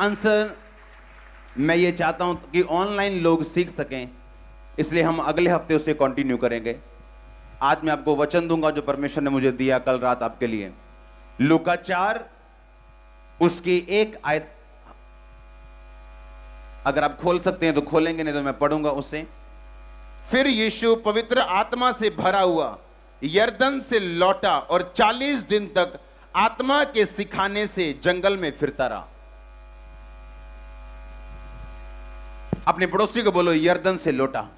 Answer मैं ये चाहता हूं कि ऑनलाइन लोग सीख सकें, इसलिए हम अगले हफ्ते उसे कंटिन्यू करेंगे। आज मैं आपको वचन दूंगा जो परमेश्वर ने मुझे दिया कल रात आपके लिए। लूका 4 उसकी एक आयत अगर आप खोल सकते हैं तो खोलेंगे, नहीं तो मैं पढ़ूंगा उसे। फिर यीशु पवित्र आत्मा से भरा हुआ यरदन से लौटा और 40 दिन तक आत्मा के सिखाने से जंगल में फिरता रहा। अपने पड़ोसी को बोलो, यरदन से लौटा।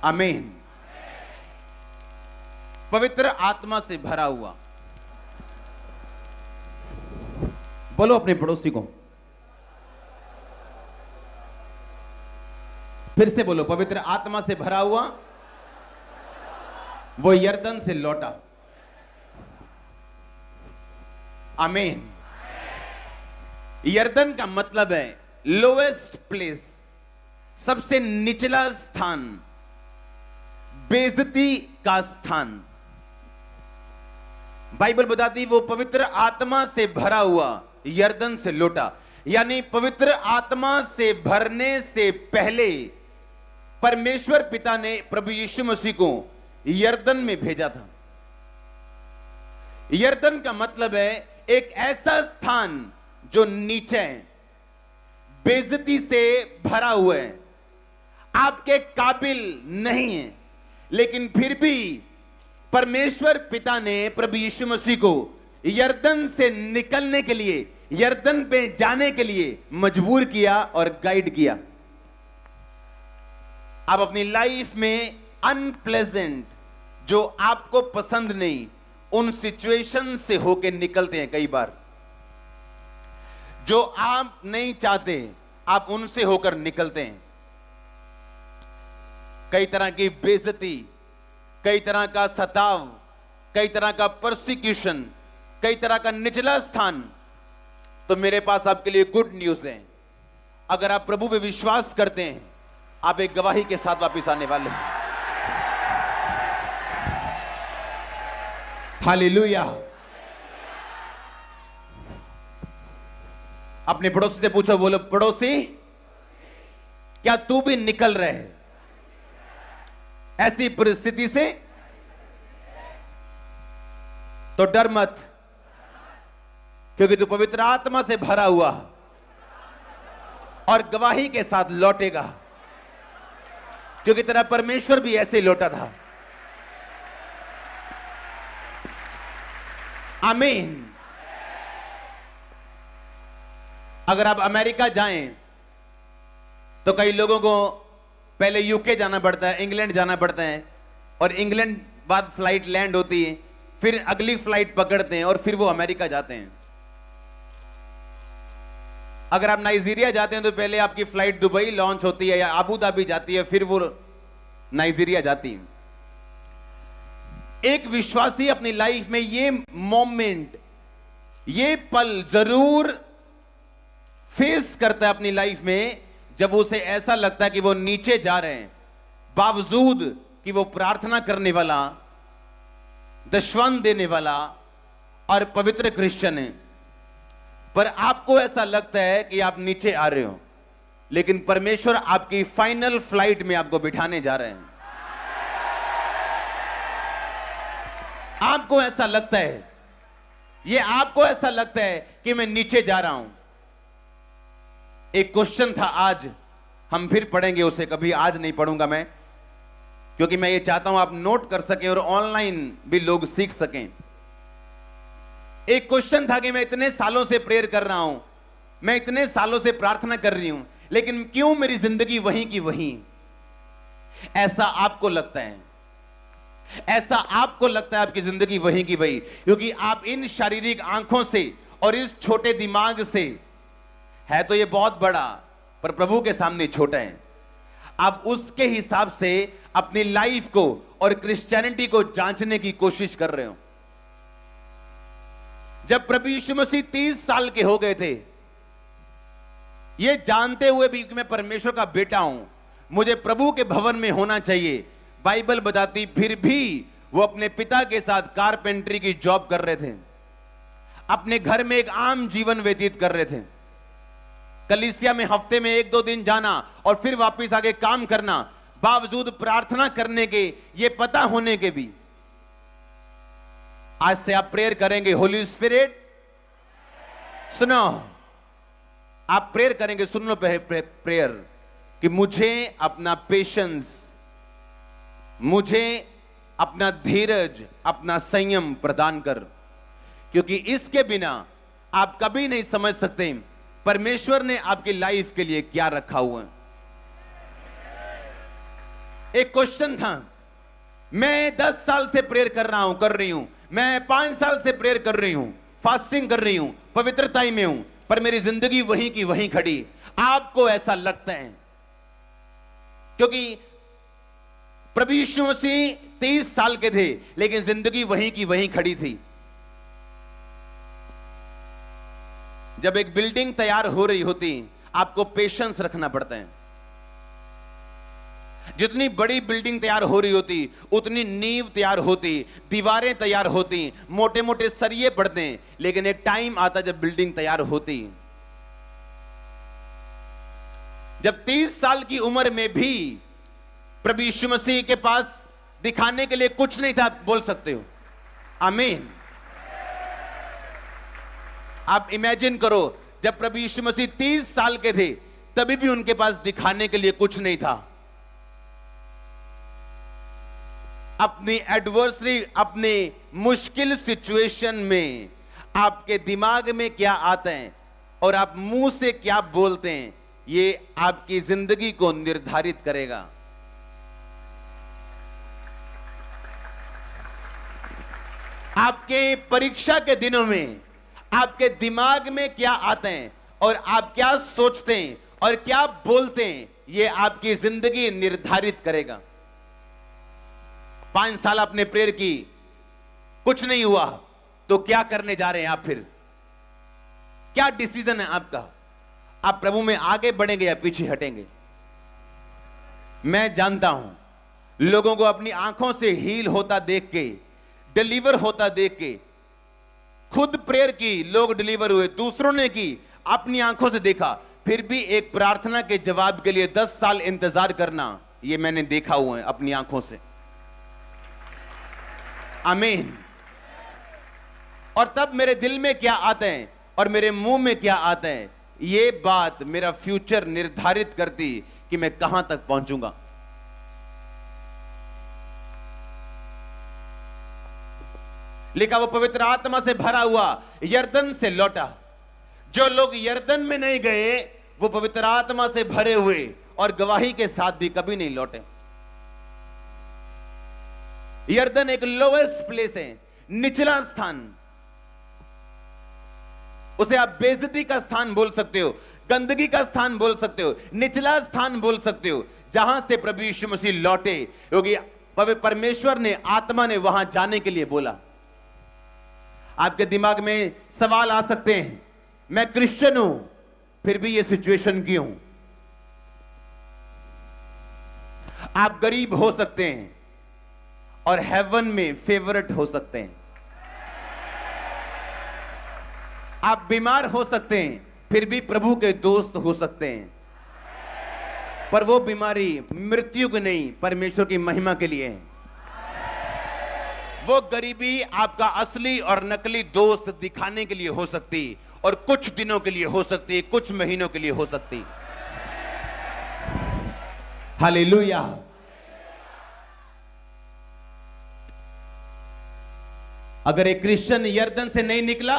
आमीन। पवित्र आत्मा से भरा हुआ। बोलो अपने पड़ोसी को, फिर से बोलो, पवित्र आत्मा से भरा हुआ वो यरदन से लौटा। आमीन। यरदन का मतलब है लोएस्ट प्लेस, सबसे निचला स्थान, बेइज्जती का स्थान। बाइबल बताती वो पवित्र आत्मा से भरा हुआ यरदन से लौटा, यानी पवित्र आत्मा से भरने से पहले परमेश्वर पिता ने प्रभु यीशु मसीह को यरदन में भेजा था। यरदन का मतलब है एक ऐसा स्थान जो नीचे है, बेइज्जती से भरा हुआ है, आपके काबिल नहीं है, लेकिन फिर भी परमेश्वर पिता ने प्रभु यीशु मसीह को यरदन से निकलने के लिए, यरदन पे जाने के लिए मजबूर किया और गाइड किया। आप अपनी लाइफ में अनप्लेजेंट, जो आपको पसंद नहीं, उन सिचुएशन से होके निकलते हैं। कई बार जो आप नहीं चाहते आप उनसे होकर निकलते हैं। कई तरह की बेइज्जती, कई तरह का सताव, कई तरह का परसिक्यूशन, कई तरह का निचला स्थान। तो मेरे पास आपके लिए गुड न्यूज है, अगर आप प्रभु पे विश्वास करते हैं आप एक गवाही के साथ वापस आने वाले हैं। हालेलुया। अपने पड़ोसी से पूछो, बोलो पड़ोसी क्या तू भी निकल रहे है ऐसी परिस्थिति से? तो डर मत, क्योंकि तू पवित्र आत्मा से भरा हुआ और गवाही के साथ लौटेगा, क्योंकि तेरा परमेश्वर भी ऐसे लौटा था। आमीन। अगर आप अमेरिका जाएं तो कई लोगों को पहले यूके जाना पड़ता है, इंग्लैंड जाना पड़ता है, और इंग्लैंड बाद फ्लाइट लैंड होती है, फिर अगली फ्लाइट पकड़ते हैं और फिर वो अमेरिका जाते हैं। अगर आप नाइजीरिया जाते हैं तो पहले आपकी फ्लाइट दुबई लॉन्च होती है या अबू धाबी जाती है, फिर वो नाइजीरिया जाती है। एक विश्वासी अपनी लाइफ में ये मोमेंट, ये पल जरूर फेस करता है अपनी लाइफ में, जब उसे ऐसा लगता है कि वो नीचे जा रहे हैं, बावजूद कि वो प्रार्थना करने वाला, दशवंत देने वाला और पवित्र क्रिश्चियन है, पर आपको ऐसा लगता है कि आप नीचे आ रहे हो, लेकिन परमेश्वर आपकी फाइनल फ्लाइट में आपको बिठाने जा रहे हैं। आपको ऐसा लगता है, ये आपको ऐसा लगता है कि मैं नीचे जा रहा हूं। एक क्वेश्चन था, आज हम फिर पढ़ेंगे उसे, कभी आज नहीं पढ़ूंगा मैं, क्योंकि मैं ये चाहता हूं आप नोट कर सकें और ऑनलाइन भी लोग सीख सकें। एक क्वेश्चन था कि मैं इतने सालों से प्रेयर कर रहा हूं, मैं इतने सालों से प्रार्थना कर रही हूं, लेकिन क्यों मेरी जिंदगी वहीं की वहीं? ऐसा आपको लगता है, ऐसा आपको लगता है आपकी जिंदगी वहीं की वहीं, क्योंकि आप इन शारीरिक आंखों से और इस छोटे दिमाग से, है तो ये बहुत बड़ा पर प्रभु के सामने छोटा है, आप उसके हिसाब से अपनी लाइफ को और क्रिश्चियनिटी को जांचने की कोशिश कर रहे हो। जब प्रभु यीशु मसीह 30 साल के हो गए थे, ये जानते हुए भी कि मैं परमेश्वर का बेटा हूं, मुझे प्रभु के भवन में होना चाहिए, बाइबल बताती फिर भी वो अपने पिता के साथ कारपेंटरी की जॉब कर रहे थे। अपने घर में एक आम जीवन व्यतीत कर रहे थे। कलीसिया में हफ्ते में 1-2 दिन जाना और फिर वापस आके काम करना, बावजूद प्रार्थना करने के, ये पता होने के भी। आज से आप प्रेयर करेंगे, होली स्पिरिट सुनो, आप प्रेयर करेंगे, सुन लो प्रेयर कि मुझे अपना पेशेंस, मुझे अपना धीरज, अपना संयम प्रदान कर, क्योंकि इसके बिना आप कभी नहीं समझ सकते परमेश्वर ने आपकी लाइफ के लिए क्या रखा हुआ है। एक क्वेश्चन था, मैं 10 साल से प्रेयर कर रही हूं, मैं 5 साल से प्रेयर कर रही हूं, फास्टिंग कर रही हूं, पवित्रता में हूं, पर मेरी जिंदगी वहीं की वहीं खड़ी। आपको ऐसा लगता है क्योंकि प्रभु यीशु मसीह 30 साल के थे, लेकिन जिंदगी वहीं की वहीं खड़ी थी। जब एक बिल्डिंग तैयार हो रही होती, आपको पेशेंस रखना पड़ता है। जितनी बड़ी बिल्डिंग तैयार हो रही होती, उतनी नींव तैयार होती, दीवारें तैयार होती, मोटे मोटे सरिये पड़ते, लेकिन एक टाइम आता जब बिल्डिंग तैयार होती। जब 30 साल की उम्र में भी प्रभु यीशु मसीह के पास दिखाने के लिए कुछ नहीं था, बोल सकते हो आमीन। आप इमेजिन करो, जब प्रभु यीशु मसीह 30 साल के थे, तभी भी उनके पास दिखाने के लिए कुछ नहीं था। अपनी एडवर्सरी, अपने मुश्किल सिचुएशन में आपके दिमाग में क्या आता है और आप मुंह से क्या बोलते हैं, ये आपकी जिंदगी को निर्धारित करेगा। आपके परीक्षा के दिनों में आपके दिमाग में क्या आते हैं और आप क्या सोचते हैं और क्या बोलते हैं, ये आपकी जिंदगी निर्धारित करेगा। 5 साल आपने प्रेयर की, कुछ नहीं हुआ, तो क्या करने जा रहे हैं आप? फिर क्या डिसीजन है आपका? आप प्रभु में आगे बढ़ेंगे या पीछे हटेंगे? मैं जानता हूं लोगों को अपनी आंखों से हील होता देख के, डिलीवर होता देख के, खुद प्रेयर की, लोग डिलीवर हुए, दूसरों ने की, अपनी आंखों से देखा, फिर भी एक प्रार्थना के जवाब के लिए 10 साल इंतजार करना, ये मैंने देखा हुआ है अपनी आंखों से। आमीन। और तब मेरे दिल में क्या आता है और मेरे मुंह में क्या आता है, ये बात मेरा फ्यूचर निर्धारित करती कि मैं कहां तक पहुंचूंगा। लिखा, वो पवित्र आत्मा से भरा हुआ यरदन से लौटा। जो लोग यरदन में नहीं गए, वो पवित्र आत्मा से भरे हुए और गवाही के साथ भी कभी नहीं लौटे। यरदन एक लोवेस्ट प्लेस है, निचला स्थान। उसे आप बेइज्जती का स्थान बोल सकते हो, गंदगी का स्थान बोल सकते हो, निचला स्थान बोल सकते हो, जहां से प्रभु यीशु मसीह लौटे, क्योंकि परमेश्वर ने, आत्मा ने वहां जाने के लिए बोला। आपके दिमाग में सवाल आ सकते हैं, मैं क्रिश्चियन हूं, फिर भी ये सिचुएशन क्यों? आप गरीब हो सकते हैं और हेवन में फेवरेट हो सकते हैं। आप बीमार हो सकते हैं, फिर भी प्रभु के दोस्त हो सकते हैं। पर वो बीमारी मृत्यु की नहीं, परमेश्वर की महिमा के लिए है। वो गरीबी आपका असली और नकली दोस्त दिखाने के लिए हो सकती, और कुछ दिनों के लिए हो सकती, कुछ महीनों के लिए हो सकती। हालेलुया। अगर एक क्रिश्चियन यरदन से नहीं निकला,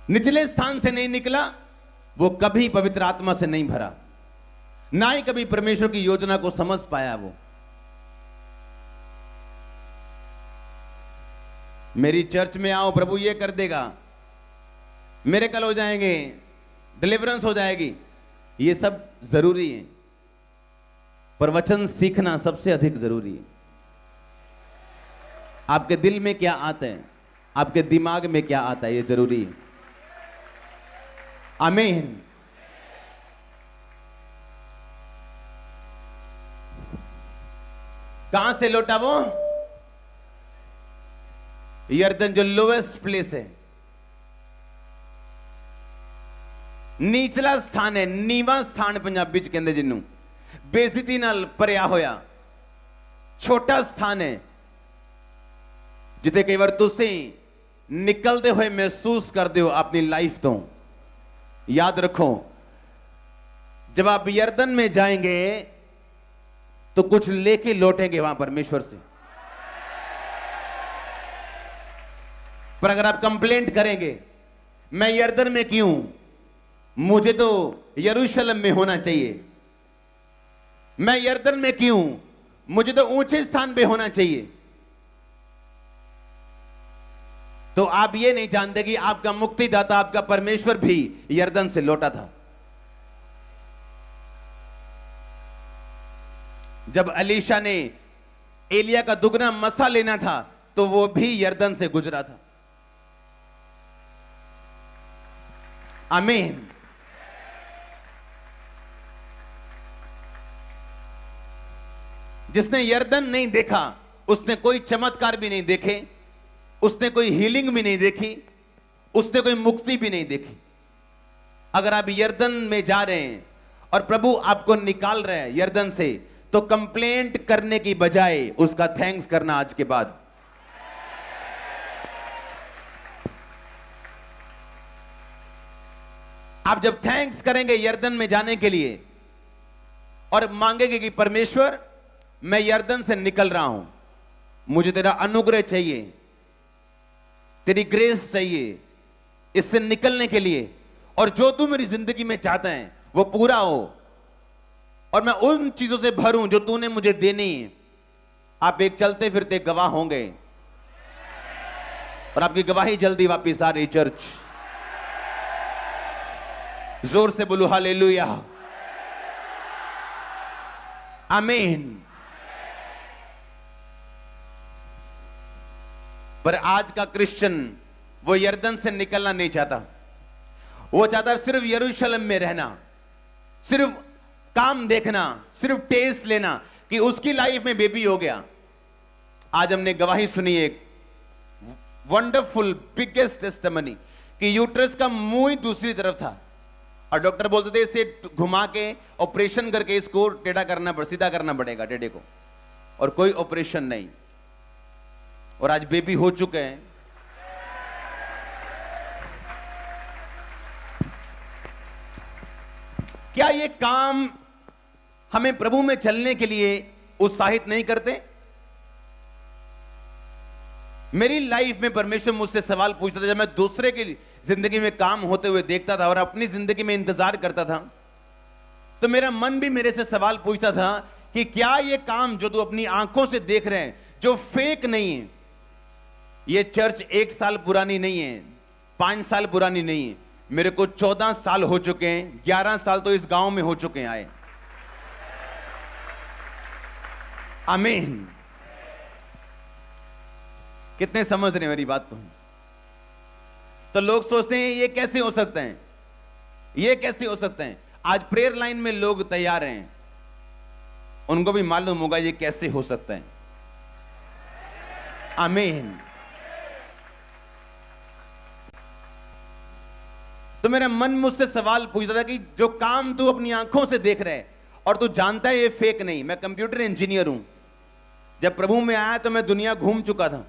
निचले स्थान से नहीं निकला, वो कभी पवित्र आत्मा से नहीं भरा, ना ही कभी परमेश्वर की योजना को समझ पाया। वो मेरी चर्च में आओ, प्रभु ये कर देगा, मिरेकल हो जाएंगे, डिलीवरेंस हो जाएगी, ये सब जरूरी है, पर वचन सीखना सबसे अधिक जरूरी है। आपके दिल में क्या आता है, आपके दिमाग में क्या आता है, ये जरूरी है। आमीन। कहां से लौटा वो? यरदन जो लोवेस्ट प्लेस है, नीचला स्थान है, नीवा स्थान पंजाबी च कहंदे जिन्नू, बेइज्जती नाल भरिया होया छोटा स्थान है, जिथे कई बार तुसी निकलते हुए महसूस करते हो अपनी लाइफ तो। याद रखो, जब आप यर्दन में जाएंगे तो कुछ लेके लौटेंगे वहां परमेश्वर से। पर अगर आप कंप्लेंट करेंगे मैं यर्दन में क्यों, मुझे तो यरूशलेम में होना चाहिए, मैं यर्दन में क्यों, मुझे तो ऊंचे स्थान पे होना चाहिए, तो आप ये नहीं जानते कि आपका मुक्तिदाता, आपका परमेश्वर भी यर्दन से लौटा था। जब अलीशा ने एलिया का दुगना मसा लेना था तो वो भी यर्दन से गुजरा था। आमीन। जिसने यर्दन नहीं देखा उसने कोई चमत्कार भी नहीं देखे, उसने कोई हीलिंग भी नहीं देखी, उसने कोई मुक्ति भी नहीं देखी। अगर आप यर्दन में जा रहे हैं और प्रभु आपको निकाल रहे हैं यर्दन से, तो कंप्लेंट करने की बजाय उसका थैंक्स करना आज के बाद। आप जब थैंक्स करेंगे यर्दन में जाने के लिए और मांगेंगे कि परमेश्वर मैं यर्दन से निकल रहा हूं, मुझे तेरा अनुग्रह चाहिए, तेरी ग्रेस चाहिए इससे निकलने के लिए, और जो तू मेरी जिंदगी में चाहता है वो पूरा हो और मैं उन चीजों से भरूं जो तूने मुझे देनी है। आप एक चलते फिरते गवाह होंगे और आपकी गवाही जल्दी वापिस आ रही। चर्च जोर से बोलो हालेलुया, आमीन। पर आज का क्रिश्चियन वो यर्दन से निकलना नहीं चाहता, वो चाहता है सिर्फ यरूशलेम में रहना, सिर्फ काम देखना, सिर्फ टेस्ट लेना कि उसकी लाइफ में बेबी हो गया। आज हमने गवाही सुनी एक वंडरफुल बिगेस्ट टेस्टिमनी कि यूट्रस का मुंह ही दूसरी तरफ था और डॉक्टर बोलते थे इसे घुमा के ऑपरेशन करके इसको टेढ़ा करना, सीधा करना पड़ेगा टेढ़े को, और कोई ऑपरेशन नहीं, और आज बेबी हो चुके हैं। क्या ये काम हमें प्रभु में चलने के लिए उत्साहित नहीं करते? मेरी लाइफ में परमेश्वर मुझसे सवाल पूछता था, जब मैं दूसरे की जिंदगी में काम होते हुए देखता था और अपनी जिंदगी में इंतजार करता था, तो मेरा मन भी मेरे से सवाल पूछता था कि क्या ये काम जो तू अपनी आंखों से देख रहे हैं, जो फेक नहीं है, ये चर्च 1 साल पुरानी नहीं है, 5 साल पुरानी नहीं है, मेरे को 14 साल हो चुके हैं, 11 साल तो इस गांव में हो चुके हैं आए। आमीन। कितने समझ रहे हैं मेरी बात को? तो लोग सोचते हैं ये कैसे हो सकता है, ये कैसे हो सकता है। आज प्रेयर लाइन में लोग तैयार हैं, उनको भी मालूम होगा ये कैसे हो सकता है। आमीन। तो मेरा मन मुझसे सवाल पूछता था कि जो काम तू अपनी आंखों से देख रहे है और तू जानता है ये फेक नहीं। मैं कंप्यूटर इंजीनियर हूं, जब प्रभु में आया तो मैं दुनिया घूम चुका था,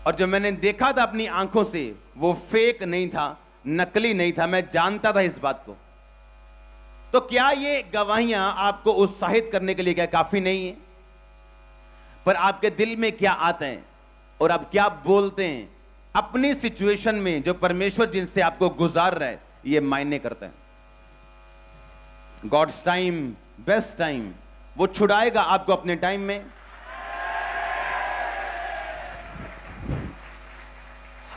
और जब मैंने देखा था अपनी आंखों से वो फेक नहीं था, नकली नहीं था, मैं जानता था इस बात को। तो क्या ये गवाहियां आपको उत्साहित करने के लिए क्या काफी नहीं है? पर आपके दिल में क्या आता है और आप क्या बोलते हैं अपनी सिचुएशन में, जो परमेश्वर जिनसे आपको गुजार रहा है, ये मायने करता है। गॉड्स टाइम बेस्ट टाइम, वो छुड़ाएगा आपको अपने टाइम में।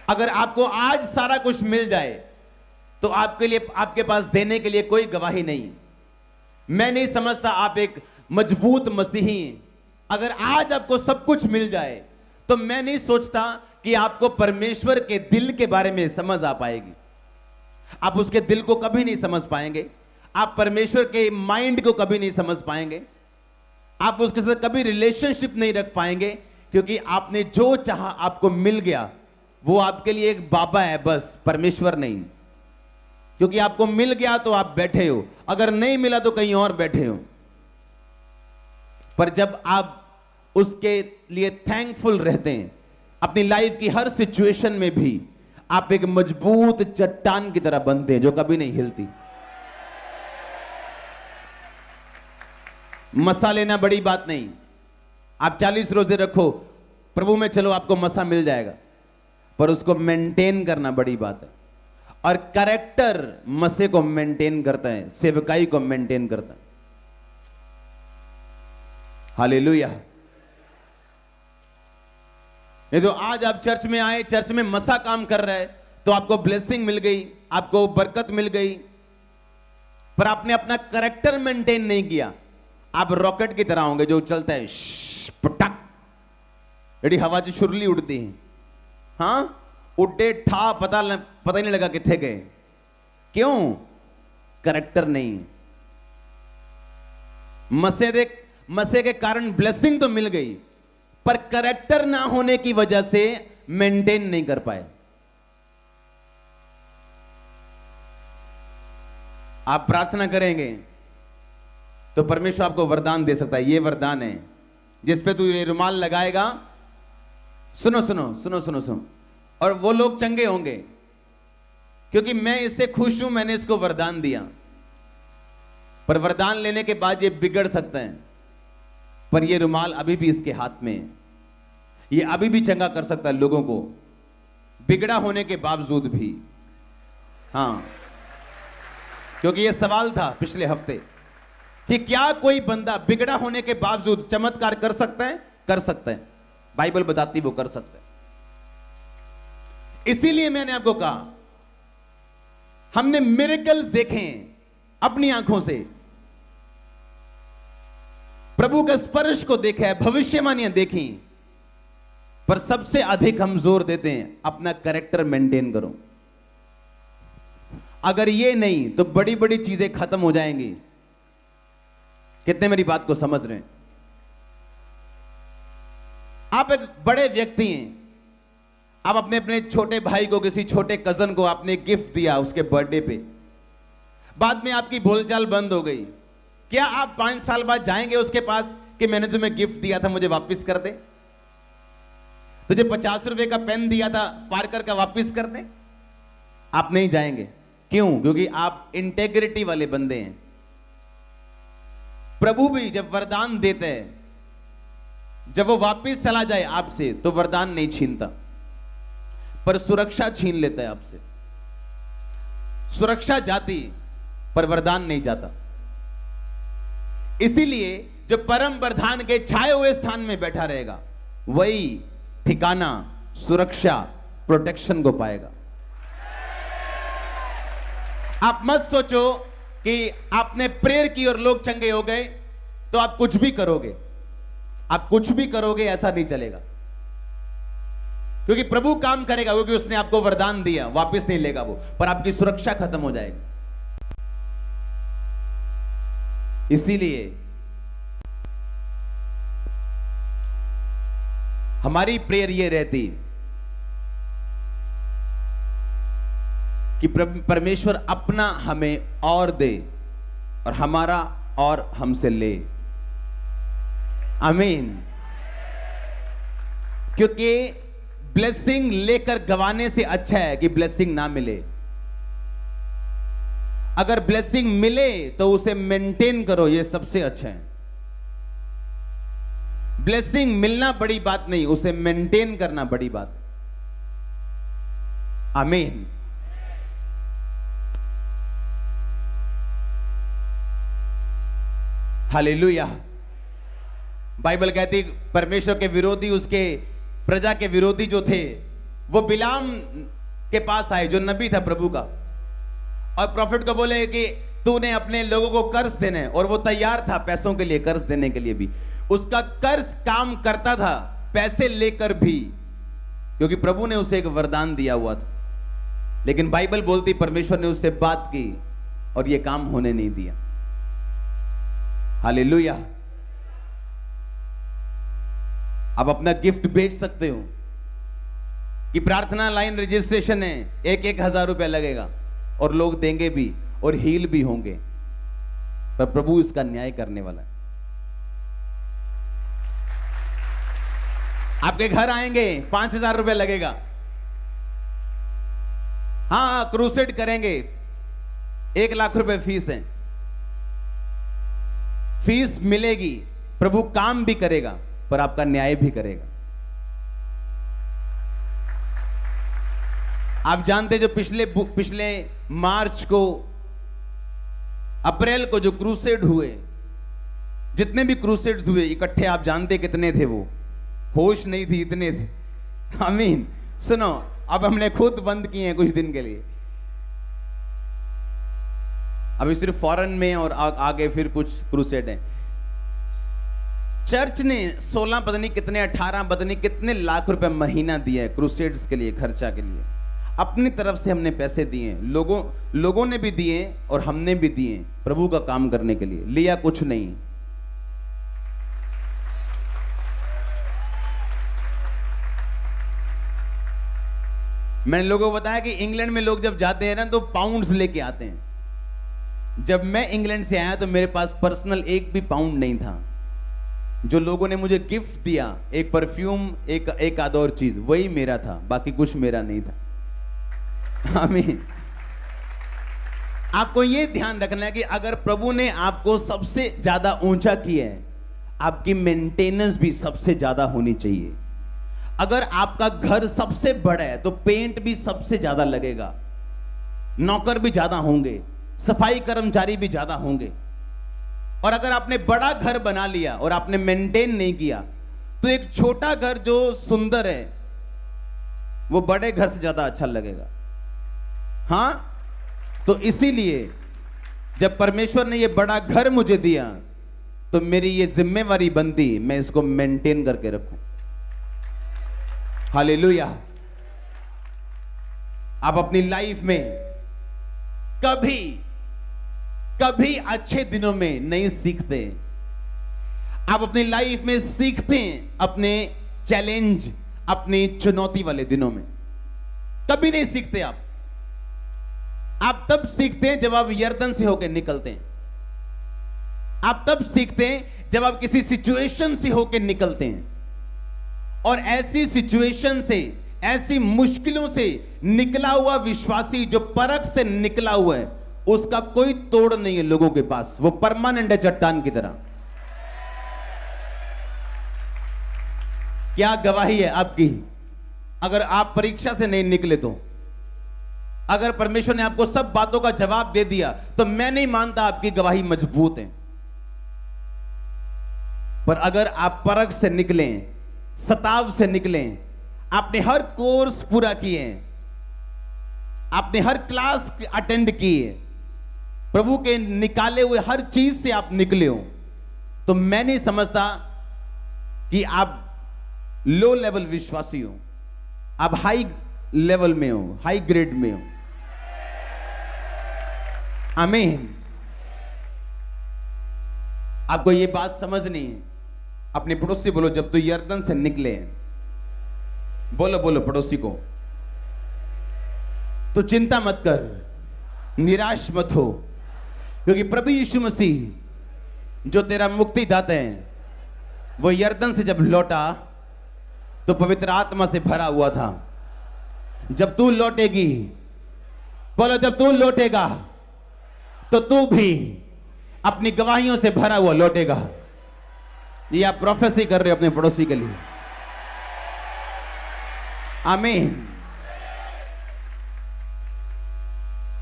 अगर आपको आज सारा कुछ मिल जाए तो आपके लिए, आपके पास देने के लिए कोई गवाही नहीं। मैं नहीं समझता आप एक मजबूत मसीही हैं। अगर आज आपको सब कुछ मिल जाए तो मैं नहीं सोचता कि आपको परमेश्वर के दिल के बारे में समझ आ पाएगी। आप उसके दिल को कभी नहीं समझ पाएंगे, आप परमेश्वर के माइंड को कभी नहीं समझ पाएंगे, आप उसके साथ कभी रिलेशनशिप नहीं रख पाएंगे, क्योंकि आपने जो चाहा आपको मिल गया। वो आपके लिए एक बाबा है बस, परमेश्वर नहीं। क्योंकि आपको मिल गया तो आप बैठे हो, अगर नहीं मिला तो कहीं और बैठे हो। पर जब आप उसके लिए थैंकफुल रहते हैं, अपनी लाइफ की हर सिचुएशन में भी आप एक मजबूत चट्टान की तरह बनते हैं जो कभी नहीं हिलती। मसा लेना बड़ी बात नहीं, आप 40 रोजे रखो, प्रभु में चलो, आपको मसा मिल जाएगा, पर उसको मेंटेन करना बड़ी बात है। और कैरेक्टर मसे को मेंटेन करता है, सेवकाई को मेंटेन करता है। हालेलुया। ये तो आज आप चर्च में आए, चर्च में मसा काम कर रहा है, तो आपको ब्लेसिंग मिल गई, आपको बरकत मिल गई, पर आपने अपना कैरेक्टर मेंटेन नहीं किया। आप रॉकेट की तरह होंगे जो चलता है पटक, एडी हवा च शुरली उड़ती है, हाँ उड्डे ठा, पता ही नहीं लगा किथे गए। क्यों? कैरेक्टर नहीं। मसे के कारण ब्लेसिंग तो मिल गई, पर कैरेक्टर ना होने की वजह से मेंटेन नहीं कर पाए। आप प्रार्थना करेंगे तो परमेश्वर आपको वरदान दे सकता है। ये वरदान है, जिस पे तू ये रुमाल लगाएगा, सुनो सुनो सुनो सुनो सुनो, और वो लोग चंगे होंगे, क्योंकि मैं इससे खुश हूं, मैंने इसको वरदान दिया। पर वरदान लेने के बाद ये बिगड़ सकता है, पर ये रुमाल अभी भी इसके हाथ में है, ये अभी भी चंगा कर सकता है लोगों को, बिगड़ा होने के बावजूद भी। हाँ, क्योंकि ये सवाल था पिछले हफ्ते कि क्या कोई बंदा बिगड़ा होने के बावजूद चमत्कार कर सकता है? कर सकता है, बाइबल बताती वो कर सकता है। इसीलिए मैंने आपको कहा, हमने मिरेकल्स देखे हैं अपनी आंखों से, प्रभु के स्पर्श को देखा है, भविष्यवाणियां देखी, पर सबसे अधिक हम जोर देते हैं अपना कैरेक्टर मेंटेन करो। अगर ये नहीं तो बड़ी बड़ी चीजें खत्म हो जाएंगी। कितने मेरी बात को समझ रहे हैं? आप एक बड़े व्यक्ति हैं, आप अपने अपने छोटे भाई को, किसी छोटे कजन को आपने गिफ्ट दिया उसके बर्थडे पे, बाद में आपकी बोलचाल बंद हो गई, क्या आप 5 साल बाद जाएंगे उसके पास कि मैंने तुम्हें गिफ्ट दिया था, मुझे वापस कर दे? तुझे 50 रुपए का पेन दिया था, पार्कर का, वापस कर दे? आप नहीं जाएंगे। क्यों? क्योंकि आप इंटेग्रिटी वाले बंदे हैं। प्रभु भी जब वरदान देते हैं, जब वो वापस चला जाए आपसे, तो वरदान नहीं छीनता, पर सुरक्षा छीन लेता है आपसे। सुरक्षा जाती पर वरदान नहीं जाता। इसीलिए जो परम वरदान के छाए हुए स्थान में बैठा रहेगा, वही ठिकाना, सुरक्षा, प्रोटेक्शन को पाएगा। आप मत सोचो कि आपने प्रेयर की और लोग चंगे हो गए तो आप कुछ भी करोगे। आप कुछ भी करोगे ऐसा नहीं चलेगा, क्योंकि प्रभु काम करेगा, क्योंकि उसने आपको वरदान दिया, वापस नहीं लेगा वो, पर आपकी सुरक्षा खत्म हो जाएगी। इसीलिए हमारी प्रेयर ये रहती कि परमेश्वर अपना हमें और दे और हमारा और हमसे ले। आमीन। क्योंकि ब्लेसिंग लेकर गवाने से अच्छा है कि ब्लेसिंग ना मिले। अगर ब्लेसिंग मिले तो उसे मेंटेन करो, यह सबसे अच्छा है। ब्लेसिंग मिलना बड़ी बात नहीं, उसे मेंटेन करना बड़ी बात है। आमीन। हालेलुया। बाइबल कहती परमेश्वर के विरोधी, उसके प्रजा के विरोधी जो थे, वो बिलाम के पास आए जो नबी था प्रभु का, और प्रॉफिट को बोले कि तूने अपने लोगों को कर्ज देने, और वो तैयार था पैसों के लिए, कर्ज देने के लिए भी। उसका कर्ज काम करता था, पैसे लेकर भी, क्योंकि प्रभु ने उसे एक वरदान दिया हुआ था। लेकिन बाइबल बोलती परमेश्वर ने उससे बात की और यह काम होने नहीं दिया। हालेलुया। आप अपना गिफ्ट बेच सकते हो कि प्रार्थना लाइन रजिस्ट्रेशन है, 1,000 रुपया लगेगा, और लोग देंगे भी और हील भी होंगे, पर प्रभु इसका न्याय करने वाला है। आपके घर आएंगे, 5,000 रुपए लगेगा। हाँ, क्रूसेड करेंगे, 1 लाख रुपए फीस है। फीस मिलेगी, प्रभु काम भी करेगा, पर आपका न्याय भी करेगा। आप जानते जो पिछले मार्च को, अप्रैल को जो क्रूसेड हुए, जितने भी क्रूसेड्स हुए इकट्ठे, आप जानते कितने थे? वो होश नहीं थी, इतने थे। आमीन। सुनो, अब हमने खुद बंद किए हैं कुछ दिन के लिए। अभी सिर्फ फॉरेन में और आगे फिर कुछ क्रूसेड हैं। चर्च ने 16 पता नहीं कितने, 18 पता नहीं कितने लाख रुपए महीना दिया है क्रूसेड्स के लिए, खर्चा के लिए। अपनी तरफ से हमने पैसे दिए, लोगों ने भी दिए और हमने भी दिए प्रभु का काम करने के लिए। लिया कुछ नहीं। मैंने लोगों को बताया कि इंग्लैंड में लोग जब जाते हैं ना तो पाउंड्स लेके आते हैं। जब मैं इंग्लैंड से आया तो मेरे पास पर्सनल एक भी पाउंड नहीं था। जो लोगों ने मुझे गिफ्ट दिया, एक परफ्यूम, एक आध और चीज, वही मेरा था, बाकी कुछ मेरा नहीं था। आमीन। आपको यह ध्यान रखना है कि अगर प्रभु ने आपको सबसे ज्यादा ऊंचा किया है, आपकी मेंटेनेंस भी सबसे ज्यादा होनी चाहिए। अगर आपका घर सबसे बड़ा है तो पेंट भी सबसे ज्यादा लगेगा, नौकर भी ज्यादा होंगे, सफाई कर्मचारी भी ज्यादा होंगे। और अगर आपने बड़ा घर बना लिया और आपने मेंटेन नहीं किया तो एक छोटा घर जो सुंदर है वो बड़े घर से ज्यादा अच्छा लगेगा। हां, तो इसीलिए जब परमेश्वर ने ये बड़ा घर मुझे दिया तो मेरी ये जिम्मेवारी बनती, मैं इसको मेंटेन करके रखूं। हालेलुया। आप अपनी लाइफ में कभी अच्छे दिनों में नहीं सीखते। आप अपनी लाइफ में सीखते हैं अपने चैलेंज, अपनी चुनौती वाले दिनों में। कभी नहीं सीखते आप तब सीखते हैं जब आप यर्दन से होकर निकलते हैं। आप तब सीखते हैं जब आप किसी सिचुएशन से होकर निकलते हैं। और ऐसी सिचुएशन से, ऐसी मुश्किलों से निकला हुआ विश्वासी जो परख से निकला हुआ है, उसका कोई तोड़ नहीं है लोगों के पास। वो परमानेंट है, चट्टान की तरह। क्या गवाही है आपकी? अगर आप परीक्षा से नहीं निकले तो, अगर परमेश्वर ने आपको सब बातों का जवाब दे दिया तो मैं नहीं मानता आपकी गवाही मजबूत है। पर अगर आप परख से निकले, सताव से निकले, आपने हर कोर्स पूरा किए, आपने हर क्लास अटेंड किए, प्रभु के निकाले हुए हर चीज से आप निकले हो, तो मैं नहीं समझता कि आप लो लेवल विश्वासी हो। आप हाई लेवल में हो, हाई ग्रेड में हो। आमीन। आपको यह बात समझनी है। अपने पड़ोसी बोलो, जब तू यर्दन से निकले, बोलो पड़ोसी को, तो चिंता मत कर, निराश मत हो, क्योंकि प्रभु यीशु मसीह जो तेरा मुक्तिदाता है, वो यर्दन से जब लौटा तो पवित्र आत्मा से भरा हुआ था। जब तू लौटेगी, बोलो जब तू लौटेगा तो तू भी अपनी गवाहियों से भरा हुआ लौटेगा। ये आप प्रोफेसी कर रहे हो अपने पड़ोसी के लिए। आमीन।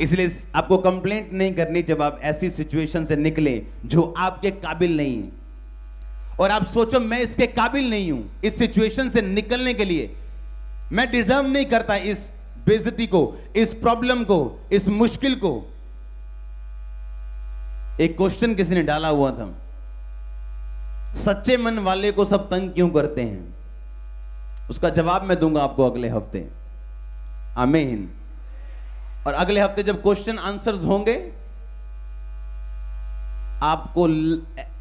इसलिए आपको कंप्लेंट नहीं करनी जब आप ऐसी सिचुएशन से निकले जो आपके काबिल नहीं है, और आप सोचो मैं इसके काबिल नहीं हूं, इस सिचुएशन से निकलने के लिए मैं डिजर्व नहीं करता इस बेइज्जती को, इस प्रॉब्लम को, इस मुश्किल को। एक क्वेश्चन किसी ने डाला हुआ था, सच्चे मन वाले को सब तंग क्यों करते हैं? उसका जवाब मैं दूंगा आपको अगले हफ्ते। आमीन। और अगले हफ्ते जब क्वेश्चन आंसर्स होंगे,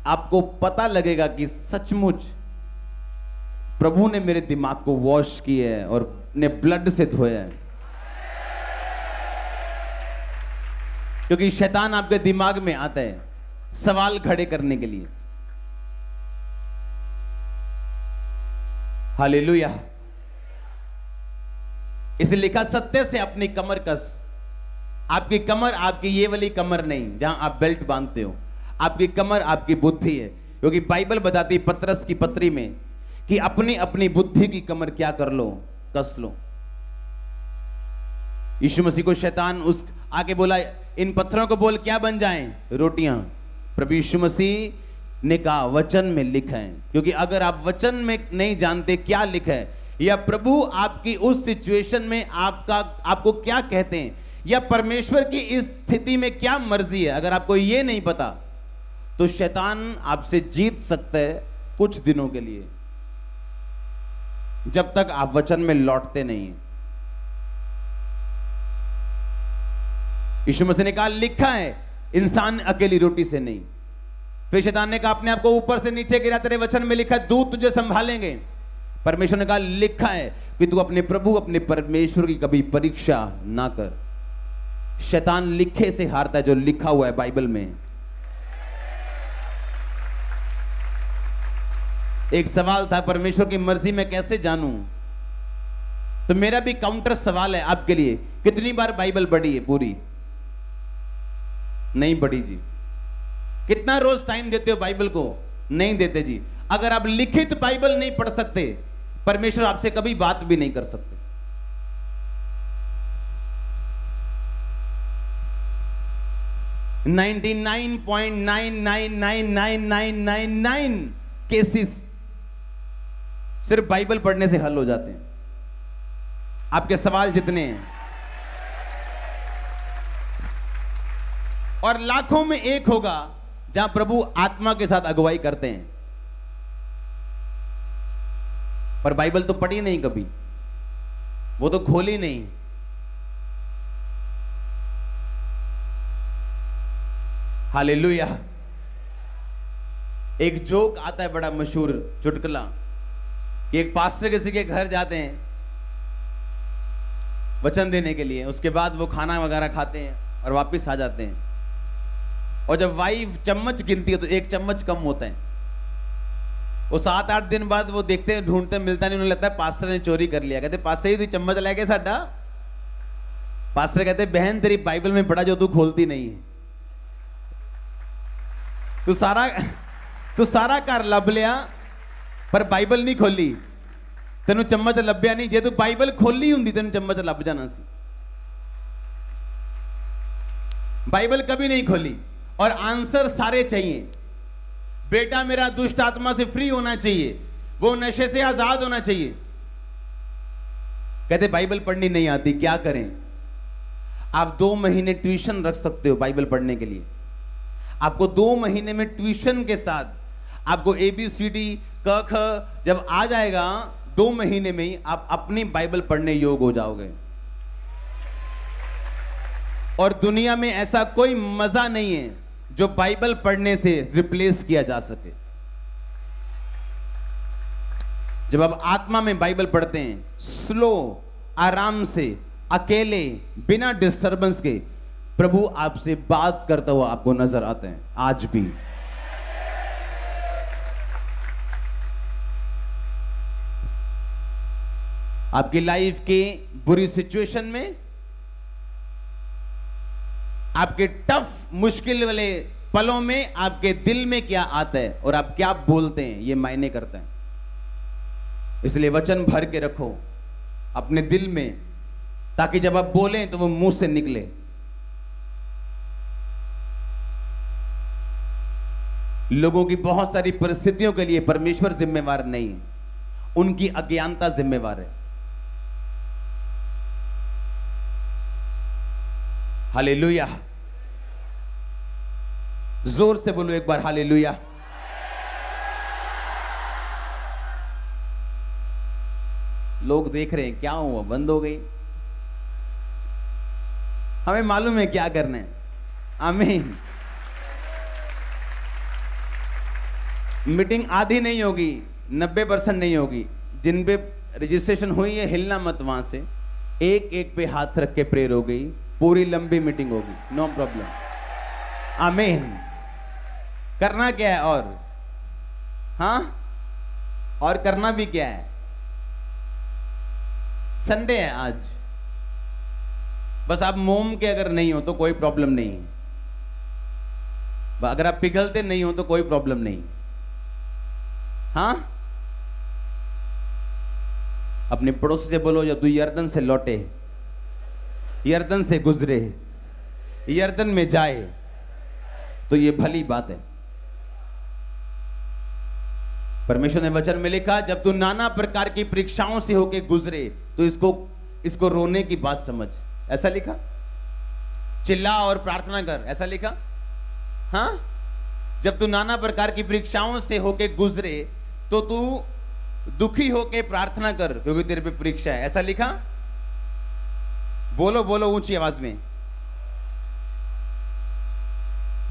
आपको पता लगेगा कि सचमुच प्रभु ने मेरे दिमाग को वॉश किया है और ने ब्लड से धोया है। क्योंकि शैतान आपके दिमाग में आता है सवाल खड़े करने के लिए। हालेलुया। इसलिए लिखा, सत्य से अपनी कमर कस। आपकी कमर आपकी ये वाली कमर नहीं जहां आप बेल्ट बांधते हो, आपकी कमर आपकी बुद्धि है। क्योंकि बाइबल बताती है पतरस की पत्री में कि अपनी अपनी बुद्धि की कमर क्या कर लो, कस लो। यीशु मसीह को शैतान उस आके बोला, इन पत्थरों को बोल क्या बन जाएं, रोटियां। प्रभु यीशु मसीह ने कहा वचन में लिखा है। क्योंकि अगर आप वचन में नहीं जानते क्या लिखा है, या प्रभु आपकी उस सिचुएशन में आपको क्या कहते हैं, या परमेश्वर की इस स्थिति में क्या मर्जी है, अगर आपको ये नहीं पता तो शैतान आपसे जीत सकता है कुछ दिनों के लिए, जब तक आप वचन में लौटते नहीं हैं। यीशु मसीह ने कहा लिखा है इंसान अकेली रोटी से नहीं। फिर शैतान ने कहा अपने आप को ऊपर से नीचे गिरा, तेरे वचन में लिखा है दूत तुझे संभालेंगे। परमेश्वर ने कहा लिखा है कि तू अपने प्रभु अपने परमेश्वर की कभी परीक्षा ना कर। शैतान लिखे से हारता है, जो लिखा हुआ है बाइबल में। एक सवाल था, परमेश्वर की मर्जी में कैसे जानूं? तो मेरा भी काउंटर सवाल है आपके लिए, कितनी बार बाइबल पढ़ी है पूरी? नहीं पढ़ी जी। कितना रोज टाइम देते हो बाइबल को? नहीं देते जी। अगर आप लिखित बाइबल नहीं पढ़ सकते, परमेश्वर आपसे कभी बात भी नहीं कर सकते। $99.9999999 केसेस सिर्फ बाइबल पढ़ने से हल हो जाते हैं। आपके सवाल जितने हैं, और लाखों में एक होगा जहां प्रभु आत्मा के साथ अगुवाई करते हैं, पर बाइबल तो पढ़ी नहीं कभी, वो तो खोली नहीं। हालेलुया। एक जोक आता है बड़ा मशहूर चुटकुला कि एक पास्टर किसी के घर जाते हैं वचन देने के लिए, उसके बाद वो खाना वगैरह खाते हैं और वापस आ जाते हैं, और जब वाइफ चम्मच गिनती है तो एक चम्मच कम होता है। वो 7-8 दिन बाद वो देखते हैं, ढूंढते मिलता नहीं, उन्हें लगता है पास्टर ने चोरी कर लिया। कहते पास्टर ही तू चम्मच ला के साडा। पास्टर कहते बहन तेरी बाइबल में पढ़ा जो तू खोलती नहीं है। तू सारा घर लभ लिया पर बाइबल नहीं खोली, तेन चम्मच लभ्या नहीं। जे तू बाइबल खोली हुंदी तेन चम्मच लभ जाना सी। बाइबल कभी नहीं खोली, और आंसर सारे चाहिए। बेटा मेरा दुष्ट आत्मा से फ्री होना चाहिए, वो नशे से आजाद होना चाहिए। कहते बाइबल पढ़नी नहीं आती, क्या करें? आप 2 महीने ट्यूशन रख सकते हो बाइबल पढ़ने के लिए। आपको 2 महीने में ट्यूशन के साथ आपको ABCD क ख जब आ जाएगा, 2 महीने में ही आप अपनी बाइबल पढ़ने योग्य हो जाओगे। और दुनिया में ऐसा कोई मजा नहीं है जो बाइबल पढ़ने से रिप्लेस किया जा सके। जब आप आत्मा में बाइबल पढ़ते हैं, स्लो, आराम से, अकेले, बिना डिस्टरबेंस के, प्रभु आपसे बात करता हुआ आपको नजर आते हैं आज भी। आपकी लाइफ के बुरी सिचुएशन में, आपके टफ मुश्किल वाले पलों में आपके दिल में क्या आता है और आप क्या बोलते हैं, ये मायने करता है। इसलिए वचन भर के रखो अपने दिल में, ताकि जब आप बोलें तो वो मुंह से निकले। लोगों की बहुत सारी परिस्थितियों के लिए परमेश्वर जिम्मेवार नहीं है, उनकी अज्ञानता जिम्मेवार है। हालेलुया। जोर से बोलो एक बार हालेलुया। लोग देख रहे हैं क्या हुआ, बंद हो गई। हमें मालूम है क्या करना है। आमीन। मीटिंग आधी नहीं होगी, 90% नहीं होगी। जिन पे रजिस्ट्रेशन हुई है हिलना मत वहां से। एक एक पे हाथ रख के प्रेयर हो गई। पूरी लंबी मीटिंग होगी, नो प्रॉब्लम। आमीन। करना क्या है और? हाँ, और करना भी क्या है? संडे है आज, बस आप मोम के अगर नहीं हो तो कोई प्रॉब्लम नहीं है, अगर आप पिघलते नहीं हो तो कोई प्रॉब्लम नहीं। हाँ, अपने पड़ोसी से बोलो, जब तू यर्दन से लौटे, यर्दन से गुजरे, यर्दन में जाए तो ये भली बात है। परमेश्वर ने वचन में लिखा, जब तू नाना प्रकार की परीक्षाओं से होके गुजरे तो इसको रोने की बात समझ। ऐसा लिखा। चिल्ला और प्रार्थना कर, ऐसा लिखा। हाँ, जब तू नाना प्रकार की परीक्षाओं से होके गुजरे तो तू दुखी होके प्रार्थना कर, क्योंकि तेरे पे परीक्षा है। ऐसा लिखा। बोलो बोलो ऊंची आवाज में।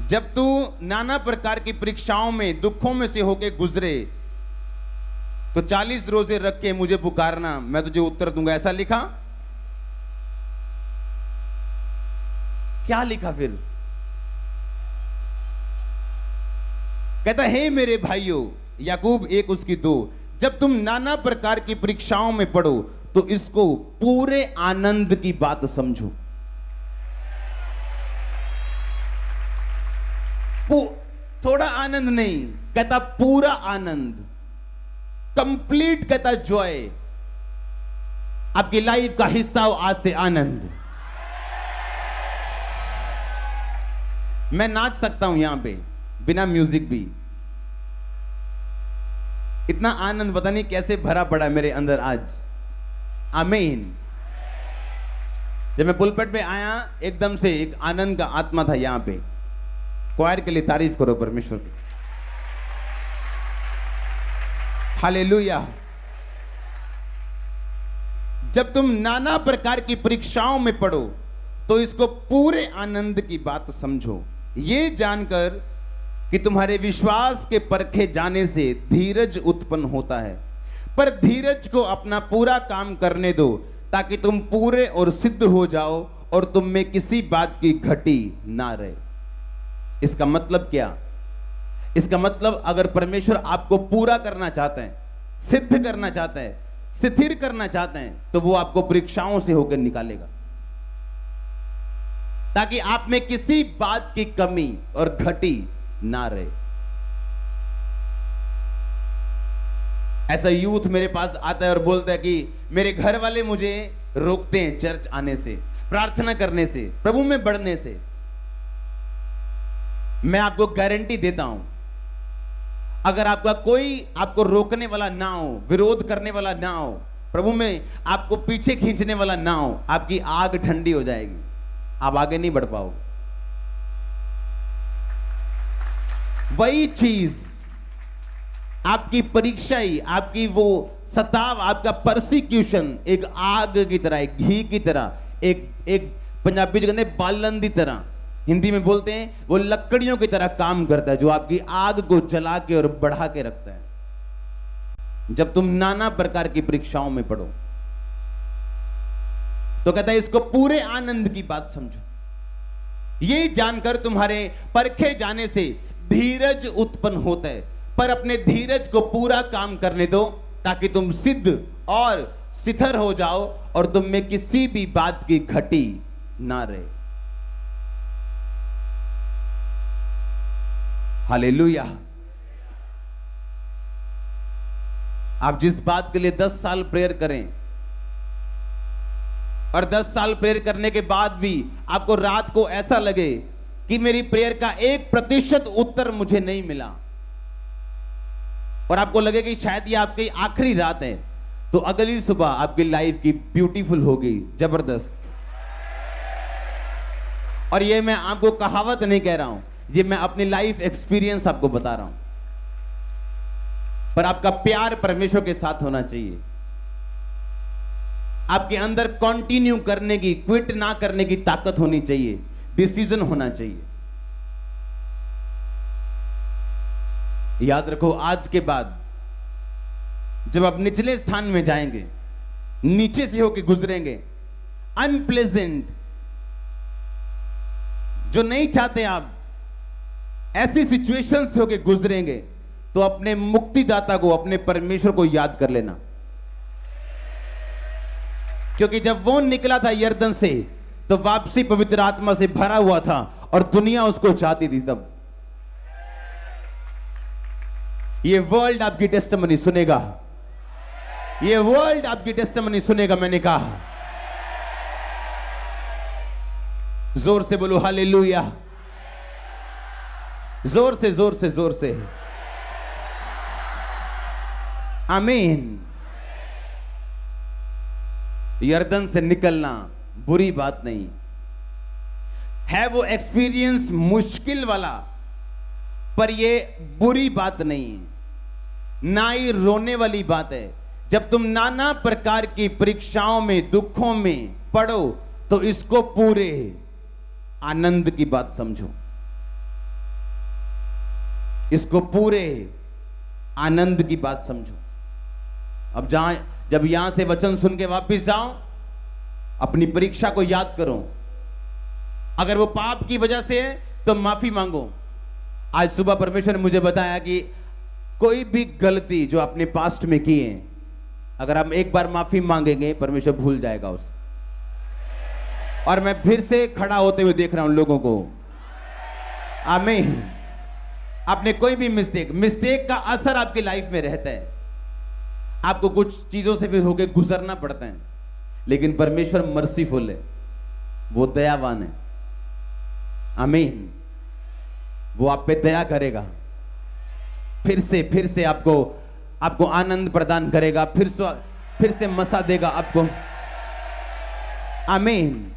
जब तू नाना प्रकार की परीक्षाओं में, दुखों में से होके गुजरे तो 40 रोजे रख के मुझे पुकारना, मैं तुझे उत्तर दूंगा। ऐसा लिखा। क्या लिखा फिर? कहता है, मेरे भाइयों, याकूब 1 उसकी 2, जब तुम नाना प्रकार की परीक्षाओं में पड़ो तो इसको पूरे आनंद की बात समझो। थोड़ा आनंद नहीं, कहता पूरा आनंद, कंप्लीट, कहता जॉय। आपकी लाइफ का हिस्सा हो आज से आनंद। मैं नाच सकता हूं यहां पे बिना म्यूजिक भी। इतना आनंद पता नहीं कैसे भरा पड़ा मेरे अंदर आज। आमीन। जब मैं पुलपट पे आया, एकदम से एक आनंद का आत्मा था यहां पे। क्वायर के लिए तारीफ करो परमेश्वर की। हालेलुया। जब तुम नाना प्रकार की परीक्षाओं में पड़ो तो इसको पूरे आनंद की बात समझो, ये जानकर कि तुम्हारे विश्वास के परखे जाने से धीरज उत्पन्न होता है। पर धीरज को अपना पूरा काम करने दो, ताकि तुम पूरे और सिद्ध हो जाओ और तुम में किसी बात की घटी ना रहे। इसका मतलब क्या? इसका मतलब, अगर परमेश्वर आपको पूरा करना चाहते हैं, सिद्ध करना चाहते हैं, स्थिर करना चाहते हैं, तो वो आपको परीक्षाओं से होकर निकालेगा, ताकि आप में किसी बात की कमी और घटी ना रहे। ऐसा यूथ मेरे पास आता है और बोलता है कि मेरे घर वाले मुझे रोकते हैं चर्च आने से, प्रार्थना करने से, प्रभु में बढ़ने से। मैं आपको गारंटी देता हूं, अगर आपका कोई आपको रोकने वाला ना हो, विरोध करने वाला ना हो, प्रभु में आपको पीछे खींचने वाला ना हो, आपकी आग ठंडी हो जाएगी, आप आगे नहीं बढ़ पाओगे। वही चीज आपकी परीक्षा ही, आपकी वो सताव, आपका परसिक्यूशन एक आग की तरह, एक घी की तरह, एक पंजाबी कहते हैं बालन की तरह, हिंदी में बोलते हैं वो लकड़ियों की तरह काम करता है, जो आपकी आग को जला के और बढ़ा के रखता है। जब तुम नाना प्रकार की परीक्षाओं में पड़ो तो कहता है इसको पूरे आनंद की बात समझो, ये जानकर तुम्हारे परखे जाने से धीरज उत्पन्न होता है। पर अपने धीरज को पूरा काम करने दो, ताकि तुम सिद्ध और स्थिर हो जाओ और तुम में किसी भी बात की घटी ना रहे। हालेलुया। आप जिस बात के लिए 10 साल प्रेयर करें और 10 साल प्रेयर करने के बाद भी आपको रात को ऐसा लगे कि मेरी प्रेयर का 1% उत्तर मुझे नहीं मिला, और आपको लगे कि शायद ये आपकी आखिरी रात है, तो अगली सुबह आपकी लाइफ की ब्यूटीफुल होगी, जबरदस्त। और ये मैं आपको कहावत नहीं कह रहा हूं, ये मैं अपनी लाइफ एक्सपीरियंस आपको बता रहा हूं। पर आपका प्यार परमेश्वर के साथ होना चाहिए, आपके अंदर कंटिन्यू करने की, क्विट ना करने की ताकत होनी चाहिए, डिसीजन होना चाहिए। याद रखो, आज के बाद जब आप निचले स्थान में जाएंगे, नीचे से होकर गुजरेंगे, अनप्लेजेंट जो नहीं चाहते आप ऐसी सिचुएशन से होके गुजरेंगे, तो अपने मुक्तिदाता को, अपने परमेश्वर को याद कर लेना। क्योंकि जब वो निकला था यरदन से, तो वापसी पवित्र आत्मा से भरा हुआ था और दुनिया उसको चाहती थी। तब ये वर्ल्ड आपकी टेस्टिमनी सुनेगा, ये वर्ल्ड आपकी टेस्टिमनी सुनेगा। मैंने कहा जोर से बोलो हालेलुया, जोर से जोर से जोर से आमीन। यरदन से निकलना बुरी बात नहीं है, वो एक्सपीरियंस मुश्किल वाला, पर ये बुरी बात नहीं है, ना ही रोने वाली बात है। जब तुम नाना प्रकार की परीक्षाओं में, दुखों में पड़ो, तो इसको पूरे आनंद की बात समझो, इसको पूरे आनंद की बात समझो। अब जब यहां से वचन सुन के वापिस जाओ, अपनी परीक्षा को याद करो। अगर वो पाप की वजह से है तो माफी मांगो। आज सुबह परमेश्वर ने मुझे बताया कि कोई भी गलती जो आपने पास्ट में की है, अगर हम एक बार माफी मांगेंगे, परमेश्वर भूल जाएगा उसे। और मैं फिर से खड़ा होते हुए देख रहा हूं लोगों को, आमीन। आपने कोई भी मिस्टेक का असर आपकी लाइफ में रहता है, आपको कुछ चीजों से फिर होके गुजरना पड़ता है, लेकिन परमेश्वर मर्सीफुल है, वो दयावान है, आमीन। वो आप पे दया करेगा, फिर से आपको आनंद प्रदान करेगा, फिर से मसा देगा आपको, आमीन।